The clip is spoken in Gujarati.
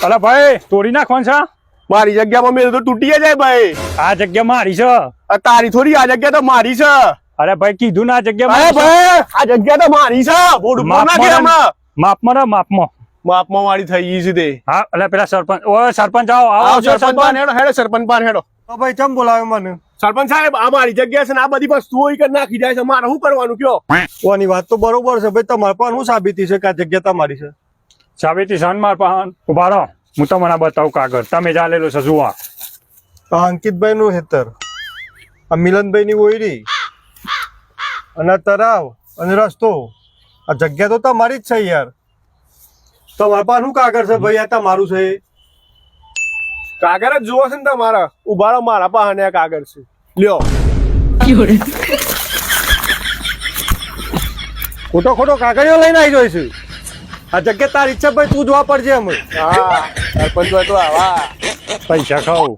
અલા ભાઈ તોડી નાખવાનું છે મારી જગ્યામાં મેં તો તૂટી જાય ભાઈ. આ જગ્યા મારી છે. આ તારી થોડી, આ જગ્યા તો મારી છે. અરે ભાઈ કીધું ના જગ્યા અરે ભાઈ આ જગ્યા તો મારી છે. બોર્ડ ઉપર નાખી હમણાં. માપમાં માપમાં વાળી થઈ ગઈ છે તે. હા એટલે પેલા સરપંચ ઓય સરપંચ આવો આવો સરપંચ પાન હેડો, હેડો સરપંચ પાન હેડો. ભાઈ ચમ બોલાવે મને? સરપંચ સાહેબ આ મારી જગ્યા છે ને આ બધી વસ્તુઓ ઈ કરી નાખી જાય છે, મારે શું કરવાનું કયો? ઓની વાત તો બરોબર છે ભાઈ, તમારે પણ શું સાબિતી છે કે આ જગ્યા તમારી છે? સાબિતી સનમાર પાન ઉભા રહો, હું તમને બતાવું કાગળ. તમે ચાલેલું છે જુઓ. આ અંકિતભાઈ નું હેતર, આ મિલનભાઈ ની ઓયરી અને આ તરાવ અને રસ્તો, આ જગ્યા તો તમારી જ છે યાર. તમારે પાસે શું કાગળ છે ભાઈ? આ તમારું છે? કાગળ જ જુઓ છે ને તમારા? ઉભા રહો, મારા પાસે આ કાગળ છે, લ્યો. ખોટો ખોટો કાગળિયો લઈને આવી જોઈશું. આ જગ્યા તારી ઈચ્છા ભાઈ, તું જોવા પડશે અમે. હા સરપંચ હોય તો આવા પૈસા ખાવ.